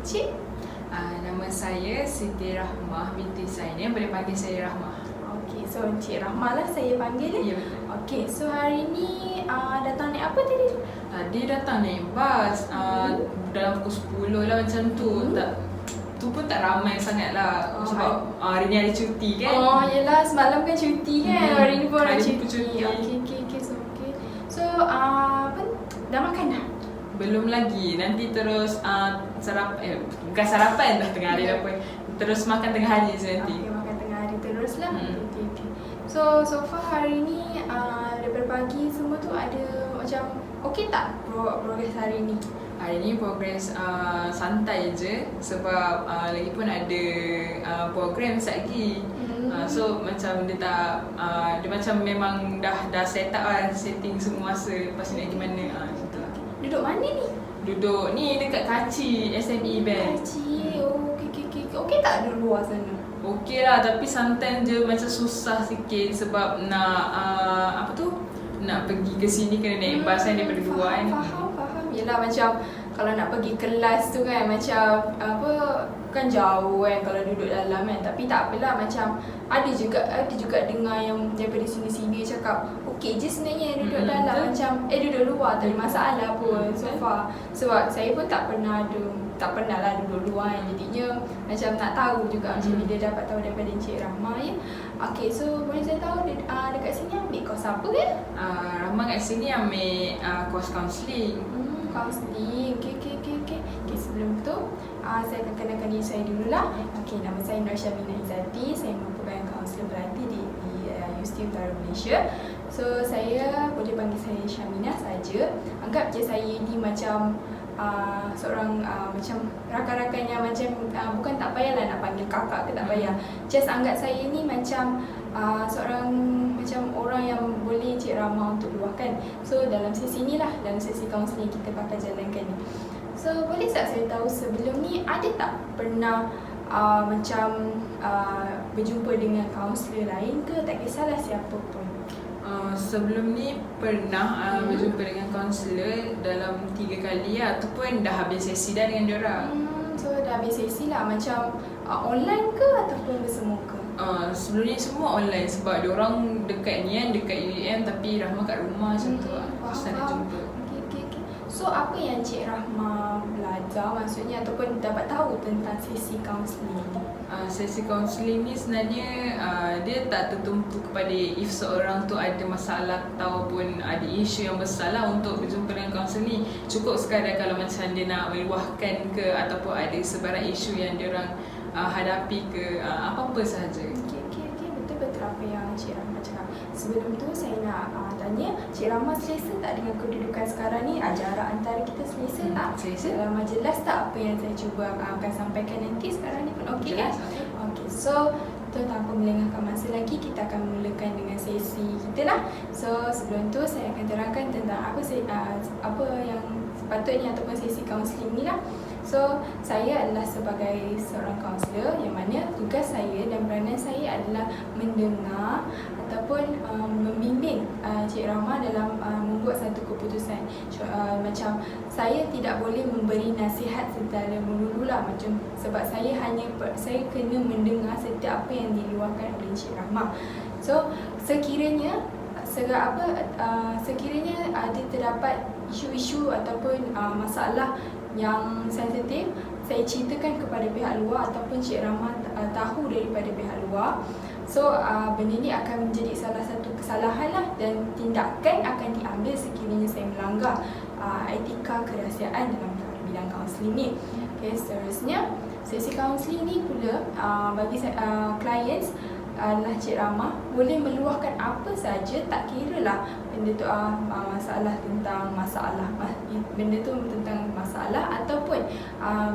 Cik? Nama saya Siti Rahmah binti Zainal, boleh panggil saya Rahmah. Okey, so Encik Rahmah lah saya panggil dia. Ya, betul. Okey, so hari ni datang naik apa tadi? Dia datang naik bas dalam pukul 10 lah macam tu. Tu pun tak ramai sangat lah sebab hari ni hari cuti kan. Oh, yelah semalam kan cuti kan. Hari ni pun Hari ada ni pun cuti. cuti. Okey. So, apa? Dah makan dah? Belum lagi, nanti terus bukan sarapan dah tengah hari dah pun. Terus makan tengah hari je nanti. Okey, makan tengah hari terus lah. Okey. So far hari ni daripada pagi semua tu ada macam okey tak progres hari ni? Hari ni progres santai je sebab lagipun ada program sekejap lagi. So macam dia tak dia macam memang dah set up lah, setting semua masa lepas ni nak pergi mana macam tu lah. Duduk mana ni? Duduk ni dekat Kaci SME Bank. Kaci. Okey. Okey tak duduk luar sana? Okey lah, tapi sometimes je macam susah sikit sebab nak nak pergi ke sini kena naik bas kan daripada luar kan. Faham. Yelah macam kalau nak pergi kelas tu kan macam apa kan jauh kan kalau duduk dalam kan, tapi tak apalah, macam ada juga dengar yang daripada sini cakap okey je sebenarnya duduk dalam macam duduk luar tak ada masalah pun so far. Sebab saya pun tak pernah lah duduk luar kan, jadinya macam nak tahu juga macam bila dapat tahu daripada Encik Rahmah ya. Okey, so boleh saya tahu dekat sini ambil kos apa kan? Rahmah kat sini ambil kos kaunseling. Kaunseling. Okey. Sebelum tu saya akan kenalkan diri saya dululah. Okey, nama saya Nur Syaminah Izzati. Saya merupakan kaunselor berhenti di UST Utara Malaysia. So saya boleh panggil saya Syaminah saja. Anggap je saya ni macam seorang macam rakan-rakan yang macam bukan tak payahlah nak panggil kakak ke tak payah. Just anggap saya ni macam seorang macam orang yang boleh Encik Rahmah untuk luahkan. So dalam sesi ni lah, dalam sesi kaunseling kita bakal jalankan ni. So boleh tak saya tahu sebelum ni ada tak pernah macam berjumpa dengan kaunselor lain ke, tak kisahlah siapa pun? Sebelum ni pernah berjumpa dengan kaunselor dalam 3 kali lah, ataupun dah habis sesi dah dengan diorang. So dah habis sesi lah, macam online ke ataupun bersemuka? Sebelum ni semua online sebab diorang dekat ni kan, dekat UEM tapi Rahmah kat rumah macam tu lah. Susah nak jumpa. Okay. So apa yang Encik Rahmah belajar maksudnya ataupun dapat tahu tentang sesi kaunseling ni? Sesi kaunseling ni sebenarnya dia tak tertumpu kepada if seorang tu ada masalah ataupun ada isu yang besar lah untuk berjumpa dengan kaunseling. Cukup sekadar kalau macam dia nak meluahkan ke ataupun ada sebarang isu yang diorang hadapi ke apa-apa sahaja. Okay, betul apa yang Encik Rahmah cakap. Sebelum tu saya nak tanya, Encik Rahmah selesa tak dengan kedudukan sekarang ni? Jarak antara kita selesa tak? Selesa. Jelas tak apa yang saya cuba akan sampaikan nanti sekarang ni pun okey kan? Okey, so tanpa melengahkan masa lagi, kita akan mulakan dengan sesi kita lah. So sebelum tu saya akan terangkan tentang apa yang sepatutnya ataupun sesi kaunseling ni lah. So saya adalah sebagai seorang kaunselor yang mana tugas saya dan peranan saya adalah mendengar ataupun membimbing Encik Rahmah dalam membuat satu keputusan. Macam saya tidak boleh memberi nasihat secara melulu lah, macam sebab saya kena mendengar setiap apa yang diluahkan oleh Encik Rahmah. So sekiranya ada terdapat isu-isu ataupun masalah yang sensitif, saya ceritakan kepada pihak luar ataupun Encik Rahmah tahu daripada pihak luar. So benda ni akan menjadi salah satu kesalahan lah, dan tindakan akan diambil sekiranya saya melanggar etika kerahsiaan dalam bidang kaunseling ni. Okay, seterusnya sesi kaunseling ni pula bagi clients adalah Encik Rahmah boleh meluahkan apa saja, tak kira lah benda tu tentang masalah ataupun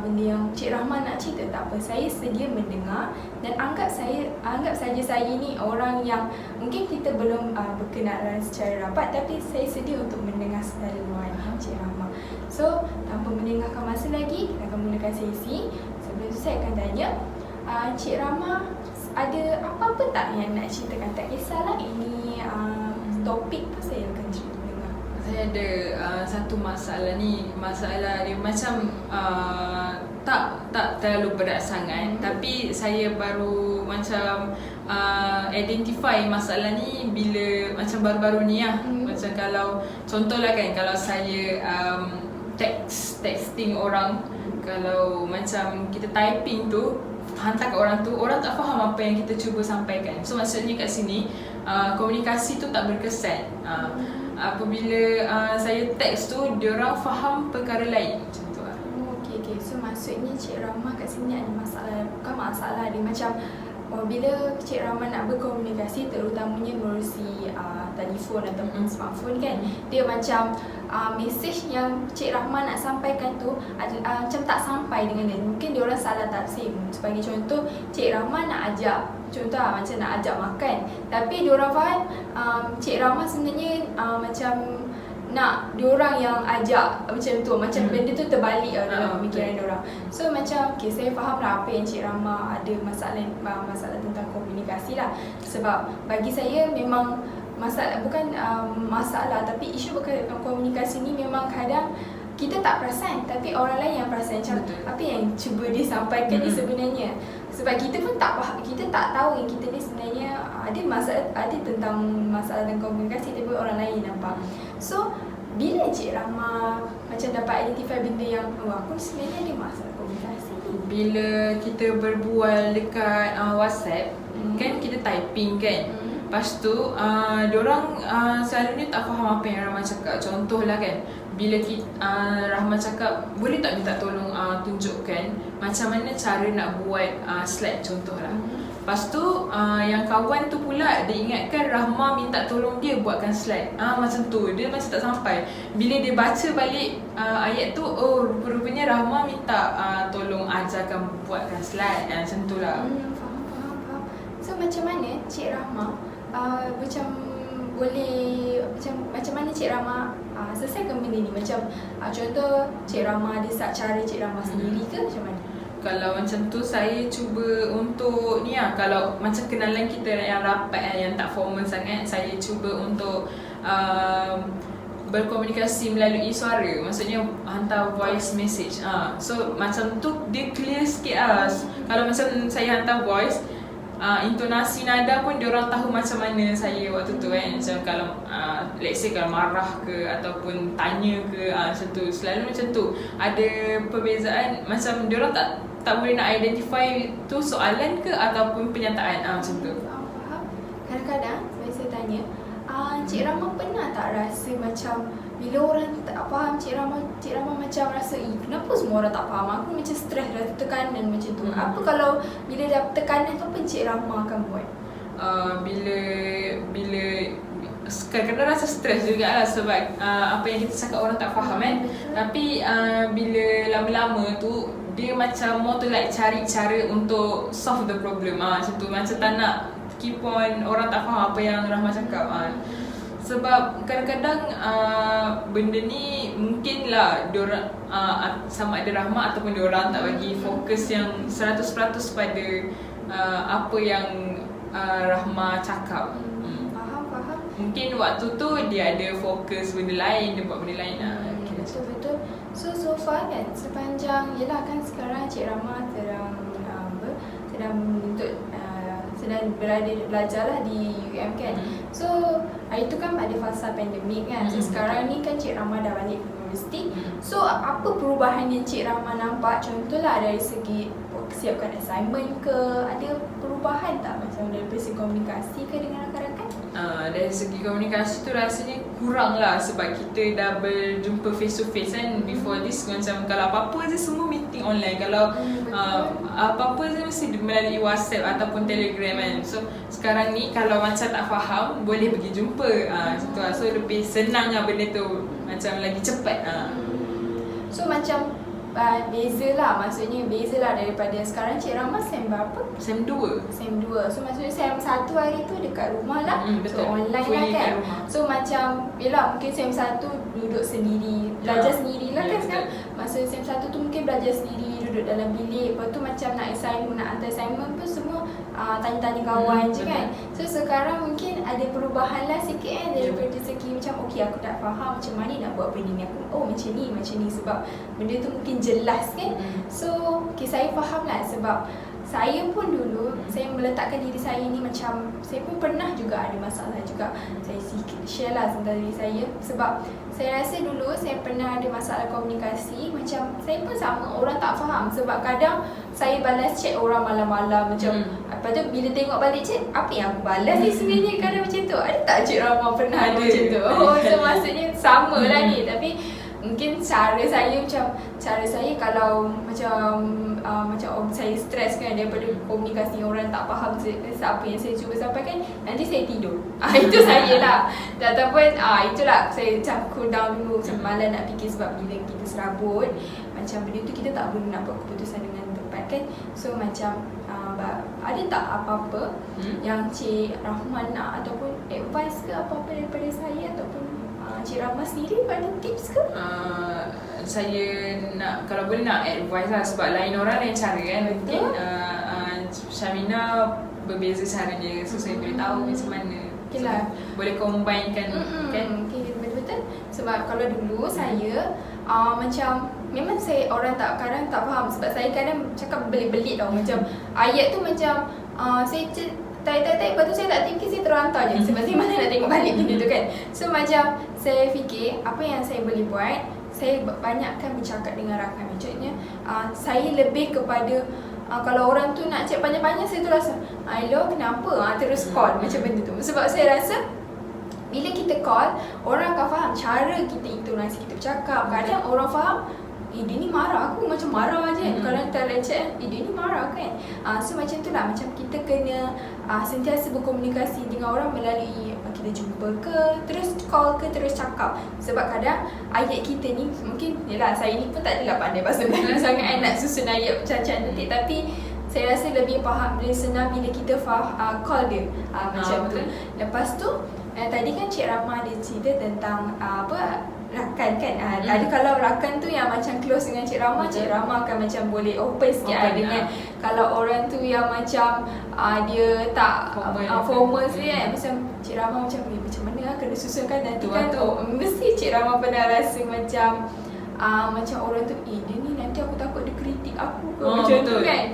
benda yang Encik Rahmah nak cerita, tak apa, saya sedia mendengar. Dan anggap saja saya ni orang yang mungkin kita belum berkenalan secara rapat, tapi saya sedia untuk mendengar secara luar Encik Rahmah. So tanpa melengahkan masa lagi, kita akan mulakan sesi. Sebelum tu saya akan tanya Encik Rahmah, ada apa-apa tak yang nak ceritakan? Tak kisahlah ini topik tu saya akan dengar. Saya ada satu masalah ni. Masalah dia macam tak terlalu berat sangat, tapi saya baru macam identify masalah ni bila macam baru-baru ni lah. Macam kalau contohlah kan, kalau saya texting orang, kalau macam kita typing tu hantar kat orang tu, orang tak faham apa yang kita cuba sampaikan. So maksudnya kat sini komunikasi tu tak berkesan. Apabila saya teks tu, diorang faham perkara lain macam tu lah. Okay. So maksudnya Cik Rahma kat sini ada masalah. Bukan masalah, dia macam bila Cik Rahma nak berkomunikasi, terutamanya melalui telefon ataupun smartphone kan, dia macam mesej yang Cik Rahma nak sampaikan tu macam tak sampai dengan dia. Mungkin dia orang salah tafsir. Sebagai contoh, Cik Rahma nak ajak, contoh macam nak ajak makan, tapi dia orang faham Cik Rahma sebenarnya macam nak diorang yang ajak macam tu, macam benda tu terbalik dalam pemikiran diorang. So macam saya faham lah apa yang Cik Rahma ada masalah tentang komunikasi lah. Sebab bagi saya memang masalah, bukan masalah, tapi isu komunikasi ni memang kadang kita tak perasan, tapi orang lain yang perasan macam apa yang cuba dia sampaikan ni sebenarnya. Sebab kita pun tak faham, kita tak tahu yang kita ni sebenarnya ada tentang masalah tentang komunikasi, tapi orang lain nampak. So bila Cik Rahma macam dapat identify benda yang aku sebenarnya ada masalah komunikasi ni? Bila kita berbual dekat WhatsApp, kan kita typing kan. Lepas tu diorang selalunya tak faham apa yang Rahma cakap. Contohlah kan, bila Rahma cakap, boleh tak minta tolong tunjukkan macam mana cara nak buat slide, contohlah. Lepas tu yang kawan tu pula dia ingatkan Rahma minta tolong dia buatkan slide. Macam tu, dia macam tak sampai. Bila dia baca balik ayat tu, oh rupanya Rahma minta tolong ajarkan buatkan slide. Macam tu lah. Faham. So macam mana Cik Rahma macam boleh, macam mana Cik Rahma selesaikan benda ni? Macam contoh Cik Rahma ada cara Cik Rahma sendiri ke macam mana? Kalau macam tu, saya cuba untuk ni lah, kalau macam kenalan kita yang rapat yang tak formal sangat, saya cuba untuk berkomunikasi melalui suara. Maksudnya hantar voice message. So macam tu dia clear sikit lah. Kalau macam saya hantar voice, intonasi nada pun diorang tahu macam mana saya waktu tu kan. Macam kalau let's say kalau marah ke ataupun tanya ke, macam tu. Selalu macam tu. Ada perbezaan, macam diorang tak boleh nak identify tu soalan ke ataupun penyataan. Macam tu. Faham. Kadang-kadang saya tanya, Cik Rahma pernah tak rasa macam bila orang tak faham Cik Rahma macam rasa, kenapa semua orang tak faham aku, macam stres, rasa tekanan macam tu. Apa kalau bila dah tekanan tu, apa Cik Rahma akan buat? Bila kadang-kadang rasa stres jugalah sebab apa yang kita cakap orang tak faham kan. Tapi bila lama-lama tu, dia macam more to like cari cara untuk solve the problem. Macam tu, macam tak nak keep on orang tak faham apa yang Rahma cakap. Sebab kadang-kadang benda ni mungkinlah diorang sama ada Rahma ataupun diorang tak bagi fokus yang 100% pada apa yang Rahma cakap. Faham. Mungkin waktu tu dia ada fokus benda lain, dia buat benda lain. Betul. So far kan, sepanjang, yelah kan sekarang Cik Rahma sedang belajar lah di UM kan. So hari tu kan ada fasa pandemik kan. So sekarang ni kan Cik Rahma dah balik ke universiti. So apa perubahan yang Cik Rahma nampak? Contohlah dari segi siapkan assignment ke, ada perubahan tak macam dari segi komunikasi ke dengan rakan-rakan? Dari segi komunikasi tu rasanya kurang lah sebab kita dah berjumpa face to face kan. Before this macam kalau apa-apa je semua meeting online. Kalau apa-apa je mesti melalui WhatsApp ataupun Telegram kan. So sekarang ni kalau macam tak faham, boleh pergi jumpa. Macam tu lah. So lebih senang lah benda tu, macam lagi cepat. So macam beza lah, maksudnya beza lah daripada sekarang. Cik Rahma SEM berapa? SEM 2. SEM 2. So maksudnya SEM 1 hari tu dekat rumah lah. Betul. So online Fully lah kan. So So macam, yelah mungkin SEM 1 duduk sendiri, belajar sendiri lah kan sekarang. Masa SEM 1 tu mungkin belajar sendiri, duduk dalam bilik. Lepas tu macam nak assignment, nak hantar assignment pun semua tanya-tanya kawan je kan. So sekarang mungkin ada perubahan lah sikit daripada segi macam okay aku tak faham macam mana nak buat benda ni, aku macam ni sebab benda tu mungkin jelas kan. So okay, saya faham lah sebab saya pun dulu saya meletakkan diri saya ni macam saya pun pernah juga ada masalah juga. Saya sikit share lah tentang diri saya sebab saya rasa dulu saya pernah ada masalah komunikasi. Macam saya pun sama, orang tak faham sebab kadang saya balas chat orang malam-malam macam lepas tu bila tengok balik chat, apa yang aku balas ni sebenarnya kadang macam tu. Ada tak Cik Rama pernah ada macam tu? So maksudnya sama lah ni, tapi mungkin cara saya kalau macam saya stres kan daripada komunikasi orang tak faham apa yang saya cuba sampaikan, nanti saya tidur. Itu saya lah. Ataupun itulah saya macam cool down dulu, malas nak fikir sebab bila kita serabut macam benda tu kita tak boleh nak buat keputusan dengan tepat kan. So macam ada tak apa-apa yang Cik Rahman nak ataupun advice ke apa-apa daripada saya ataupun Cik Rahman sendiri ada tips ke? Saya nak, kalau boleh nak advice lah sebab lain orang lain cara kan. Mungkin Syamina berbeza caranya, so saya boleh tahu macam mana. Okay lah. Boleh combinekan kan. Okay, betul-betul. Sebab kalau dulu saya macam memang saya orang kadang tak faham sebab saya kadang cakap belit-belit tau. Macam ayat tu macam saya tai-tai, lepas tu saya tak fikir, saya terhantar je sebab saya mana nak tengok balik benda tu kan. So macam saya fikir apa yang saya boleh buat, saya banyakkan bercakap dengan rakan. Maksudnya saya lebih kepada kalau orang tu nak chat panjang-panjang, saya tu rasa hello kenapa, terus call macam benda tu. Sebab saya rasa bila kita call, orang akan faham cara kita intonasi kita bercakap. Kadang orang faham dia ni marah, aku macam marah je. Kalau kita leceh, dia ni marah kan. So macam tu lah, macam kita kena sentiasa berkomunikasi dengan orang melalui kita jumpa ke, terus call ke, terus cakap. Sebab kadang ayat kita ni mungkin, yelah saya ni pun tak adalah pandai bahasa Melayu sangat nak susun ayat cacat nanti, tapi saya rasa lebih faham, lebih senang bila kita call dia macam tu. Lepas tu tadi kan Cik Rahma ada cerita tentang rakan kan. Ada kalau rakan tu yang macam close dengan Cik Rahma, Cik Rahma akan macam boleh open sikit dengan kalau orang tu yang macam dia tak formal sikit kan. Macam Cik Rahma macam macam mana kena susunkan nanti kan. Mesti Cik Rahma pernah rasa macam macam orang tu dia ni nanti aku takut dia kritik aku ke macam tu kan.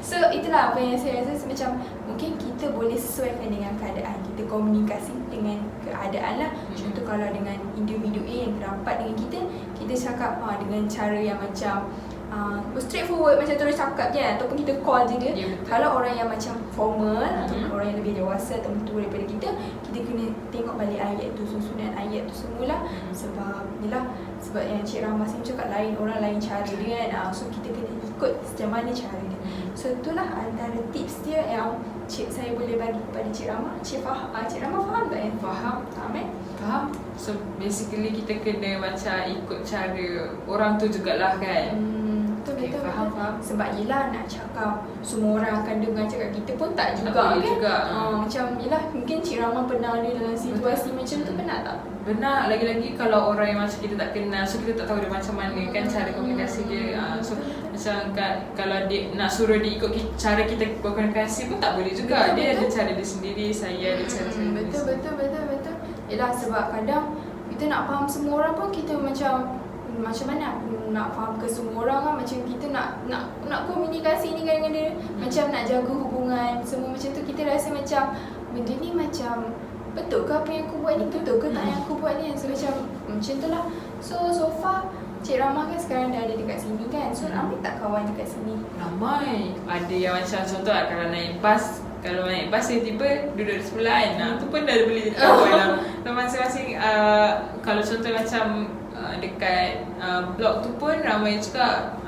So itulah apa yang saya rasa macam mungkin kita boleh sesuaikan dengan keadaan kita, komunikasi dengan keadaan lah. Contoh kalau dengan individu A yang rapat dengan kita cakap dengan cara yang macam straightforward, macam terus cakap je ataupun kita call je dia. Kalau orang yang macam formal ataupun orang yang lebih dewasa atau tua daripada kita kena tengok balik ayat tu, susunan ayat tu semualah. Sebab sebab yang Cik Rahma sini cakap lain orang lain cara dia kan. So kita kena ikut macam mana cara dia. So itulah antara tips dia yang saya boleh bagi kepada Cik Rahma. Cik Rahma faham tak yang? Faham. Faham. So basically kita kena macam ikut cara orang tu jugalah kan. Betul. Faham. Sebab yelah nak cakap semua orang akan dengar cakap kita pun tak juga kan. Macam yelah mungkin Cik Rahma pernah ada dalam situasi macam tu, pernah tak? Benar, lagi-lagi kalau orang yang macam kita tak kenal, so kita tak tahu dia macam mana kan cara komunikasi dia. So macam kan, kalau dia nak suruh dia ikut cara kita berkomunikasi pun tak boleh juga. Dia ada cara dia sendiri, saya ada cara saya sendiri. Betul. Yelah sebab kadang kita nak faham semua orang pun kita macam mana nak faham ke semua orang kan. Macam kita nak komunikasi ni dengan dia, macam nak jaga hubungan semua macam tu. Kita rasa macam benda ni macam betul ke apa yang aku buat ni, betul ke tak yang aku buat ni. So macam tu lah. So far Cik Rahma kan sekarang dah ada dekat sini kan. So ramai tak kawan dekat sini? Ramai. Ada yang macam contoh lah, kalau naik bas tiba-tiba duduk di sebelah kan. Tu pun dah boleh jadi kawan lah. So masing-masing kalau contoh macam dekat blog tu pun ramai juga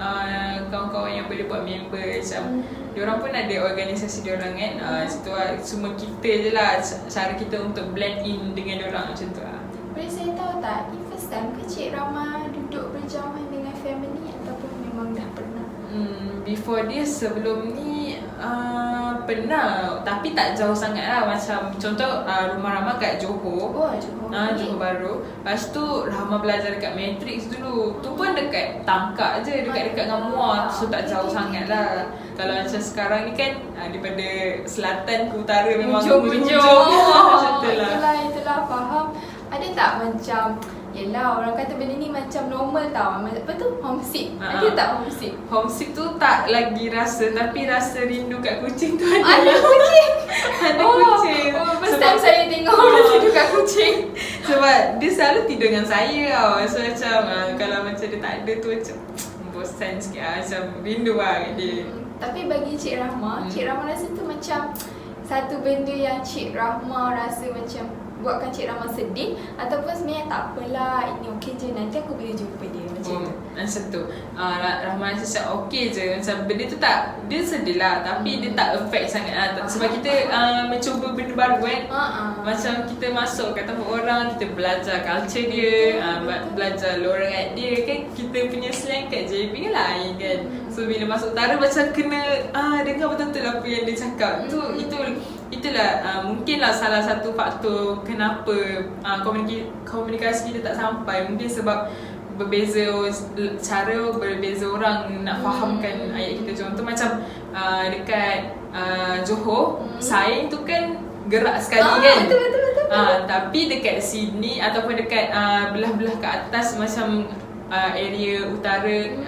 kawan-kawan yang boleh buat member. Macam diorang pun ada organisasi diorang kan. Situ lah, semua kita je lah cara kita untuk blend in dengan diorang macam tu lah. Boleh saya tahu tak, ini first time ke Cik Rahma duduk berjauhan dengan family ataupun memang dah pernah? Before this, sebelum ni Pernah, tapi tak jauh sangat lah. Macam contoh rumah Rahma kat Johor. Johor Bahru. Lepas tu Rahma belajar dekat Matrix dulu. Tu pun dekat Tangkak je, dekat-dekat dengan Muar. So tak jauh sangat lah. Kalau macam sekarang ni kan daripada selatan ke utara memang hujung. Itulah faham. Ada tak macam, yelah orang kata benda ni macam normal tau. Apa tu? Homesick. Ada tak homesick? Homesick tu tak lagi rasa, tapi rasa rindu kat kucing tu ada. Ada kucing? Ada kucing. First time saya tengok orang tidur kat kucing. Sebab dia selalu tidur dengan saya tau. So macam kalau macam dia tak ada tu macam bosan sikit lah. Macam rindu lah kat dia. Tapi bagi Cik Rahma, Cik Rahma rasa tu macam satu benda yang Cik Rahma rasa macam buatkan Cik Rahma sedih, ataupun sebenarnya tak apalah, ini okey je, nanti aku boleh jumpa dia macam tu. Macam tu. Rahma rasa macam okey je. Macam benda tu tak, dia sedih lah, tapi dia tak affect sangat lah. Sebab kita mencuba benda baru kan. Macam kita masuk kat tempat orang, kita belajar culture dia, belajar lorat dia kan. Kita punya slang kat JB kan lain kan. So bila masuk utara macam kena dengar betul-betul apa yang dia cakap. Itulah mungkinlah salah satu faktor kenapa komunikasi kita tak sampai. Mungkin sebab berbeza cara, berbeza orang nak fahamkan ayat kita. Contoh macam dekat Johor, saing tu kan gerak sekali kan. Betul. Tapi dekat Sydney ataupun dekat belah-belah ke atas macam area utara,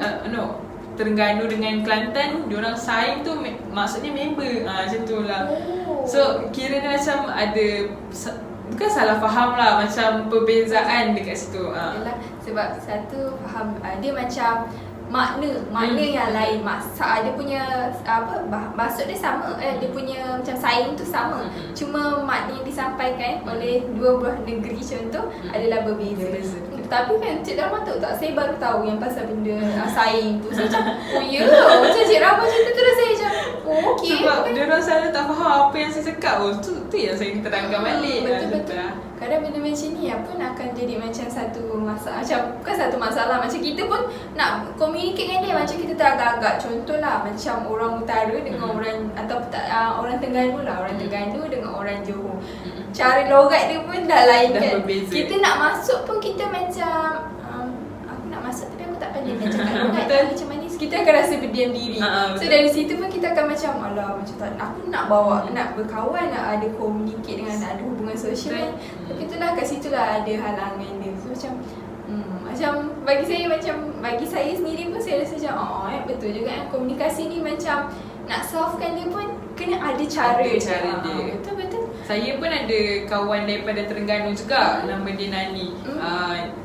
Terengganu dengan Kelantan, diorang saing tu maksudnya member macam tu lah. So kira dia macam ada bukan salah faham lah, macam perbezaan dekat situ. Yalah, sebab satu faham dia macam makna yang lain. Dia punya maksud dia sama, dia punya macam saing tu sama. Cuma makna yang disampaikan oleh dua buah negeri contoh adalah berbeza. Tapi kan Cik Rahma tahu tak, saya baru tahu yang pasal benda saing tu. Saya macam, oh ya, macam Cik Rahma cerita tu dah saya macam, oh okey. Sebab dia orang selalu tak faham apa yang saya cakap. Tu yang saya terangkan balik. Betul. Kadang benda macam ni pun akan jadi macam satu masalah. Macam bukan satu masalah, macam kita pun nak communicate dengan dia macam kita teragak-agak. Contohlah macam orang utara dengan orang, atau orang Terengganu lah, orang Terengganu dengan orang Johor. Cara logat dia pun dah lain kan. Berbeza. Kita nak masuk pun kita macam aku nak masuk tapi aku tak pandai nak cakap logat macam mana. Kita akan rasa berdiam diri. So dari situ pun kita akan macam, alah macam tak, aku nak bawa, nak berkawan, nak ada communicate dengan, nak ada hubungan sosial kan. Tapi itulah kat situlah ada halangan dia. So macam bagi saya sendiri pun saya rasa macam betul juga kan, komunikasi ni macam nak solvekan dia pun kena ada cara dia. Betul. Saya pun ada kawan daripada Terengganu juga, nama dia Nani.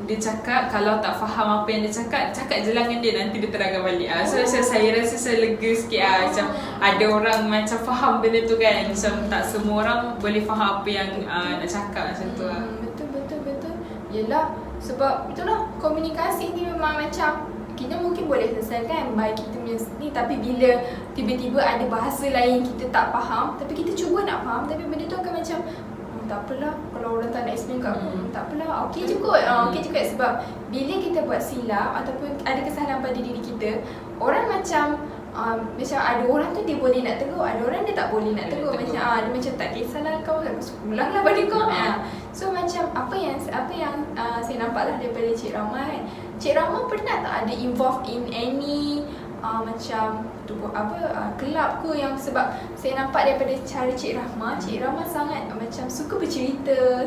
Dia cakap kalau tak faham apa yang dia cakap je lah dengan dia, nanti dia terangkan balik. So saya rasa saya lega sikit macam ada orang macam faham benda tu kan. Macam tak semua orang boleh faham apa yang nak cakap macam tu lah. Betul. Yelah, sebab itulah komunikasi ni memang macam kita mungkin boleh selesaikan baik kita punya ni, tapi bila tiba-tiba ada bahasa lain kita tak faham, tapi kita cuba nak faham, tapi benda tu akan macam tak apalah, kalau orang tak nak explain kat aku, tak apalah, okey je kot. Okey je kot. Sebab bila kita buat silap ataupun ada kesalahan pada diri kita, orang macam ada orang tu dia boleh nak tegur, ada orang dia tak boleh nak tegur. Macam dia macam tak kisahlah kau, aku ulanglah pada kau. So macam apa yang saya nampaklah daripada Cik Rahma kan. Cik Rahma pernah tak ada involved in any macam kelab ke, yang sebab saya nampak daripada cara Cik Rahma sangat macam suka bercerita,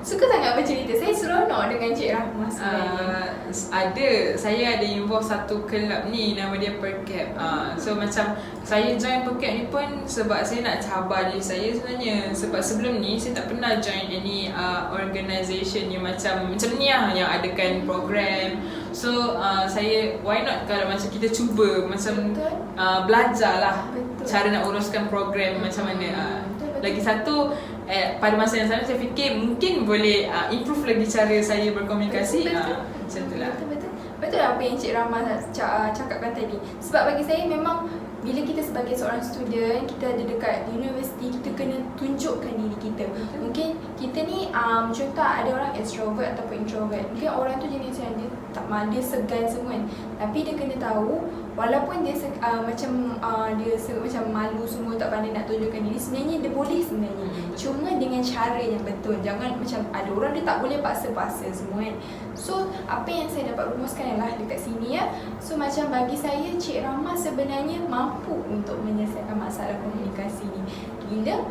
suka sangat bercerita. Saya seronok dengan Cik Rahma sebenarnya. Saya ada involve satu kelab ni, nama dia Percap. So macam saya join Percap ni pun sebab saya nak cabar diri saya sebenarnya. Sebab sebelum ni saya tak pernah join any organisation yang macam ni lah, yang adakan program. So saya, why not kalau macam kita cuba macam belajarlah cara nak uruskan program macam mana. Lagi satu pada masa yang sama saya fikir mungkin boleh improve lagi cara saya berkomunikasi. Macam tu lah. Betul apa yang Cik Rahma cakapkan tadi. Sebab bagi saya memang bila kita sebagai seorang student, kita ada dekat universiti, kita kena tunjukkan diri kita. Mungkin kita ni contoh ada orang extrovert ataupun introvert. Mungkin orang tu jenis yang dia dia segan semua kan. Tapi dia kena tahu walaupun dia macam malu semua, tak pandai nak tunjukkan diri, sebenarnya dia boleh sebenarnya. Cuma dengan cara yang betul. Jangan macam ada orang dia tak boleh paksa-paksa semua kan. So apa yang saya dapat rumuskan ialah dekat sini ya. So macam bagi saya Cik Rahma sebenarnya mampu untuk menyelesaikan masalah komunikasi ni bila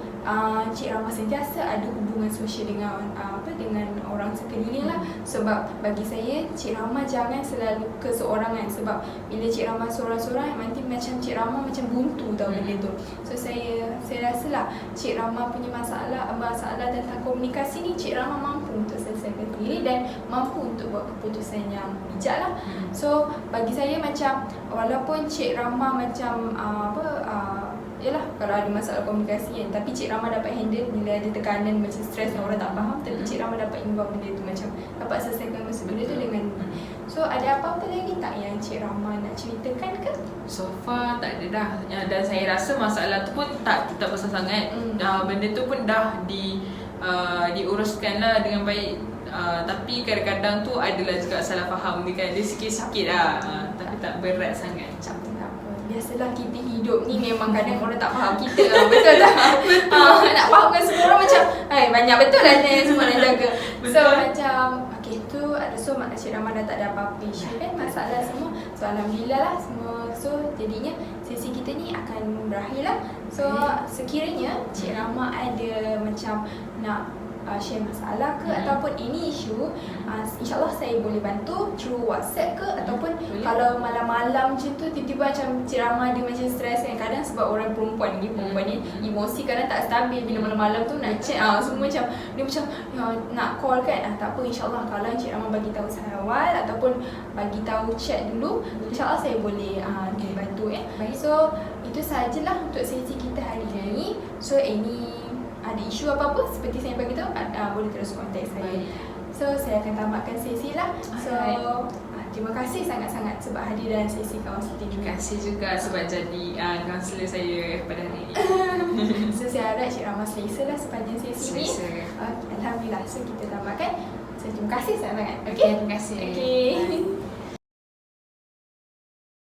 Cik Rahma sentiasa ada hubungan sosial dengan dengan orang sekeliling lah. Sebab bagi saya Cik Rahma jangan selalu keseorangan. Sebab bila Cik Rahma seorang-seorang nanti macam Cik Rahma macam buntu tau benda tu. So saya rasa lah Cik Rahma punya masalah tentang komunikasi ni Cik Rahma mampu untuk selesaikan sendiri dan mampu untuk buat keputusan yang bijak lah. So bagi saya macam walaupun Cik Rahma macam yalah kalau ada masalah komunikasi kan, tapi Cik Rahma dapat handle bila ada tekanan macam stres yang orang tak faham, tapi Cik Rahma dapat involve benda tu, macam dapat selesaikan benda tu dengan So ada apa-apa lagi tak yang Cik Rahma nak ceritakan ke? So far tak ada dah. Dan saya rasa masalah tu pun tak besar sangat. Benda tu pun dah diuruskan lah dengan baik. Tapi kadang-kadang tu adalah juga salah faham dia kan. Dia sikit-sikit lah. Tapi tak berat sangat. Biasalah kita hidup ni memang kadang orang tak faham kita lah. Betul tak? Betul. Nak fahamkan semua orang macam banyak betul lah ni semua nak jaga. So macam tu ada. So Cik Rahma dah tak ada apa-apa isu kan, masalah semua. So Alhamdulillah lah semua. So jadinya sesi kita ni akan berakhir lah. So sekiranya Cik Rahma ada macam nak share masalah ke ataupun any issue, insyaAllah saya boleh bantu through WhatsApp ke ataupun kalau malam-malam macam tu tiba-tiba macam Cik Rahma dia macam stres kan. Kadang sebab orang perempuan ni emosi kadang tak stabil bila malam-malam tu nak chat semua macam dia macam nak call kan. Tak apa, insyaAllah kalau Cik Rahma bagi tahu saya awal ataupun bagi tahu chat dulu, insyaAllah saya boleh bantu So itu sajalah untuk sesi kita hari ini. So ada isu apa-apa seperti saya bagi tahu, boleh terus kontak saya. So saya akan tamatkan sesi lah. So terima kasih sangat-sangat sebab hadir dalam sesi kaunseling. Terima kasih juga sebab jadi kaunselor saya pada hari ini. So saya harap Cik Rahma selesa lah sepanjang sesi ni. Alhamdulillah. So kita tamatkan. So terima kasih sangat-sangat. Okay, terima kasih. Okay.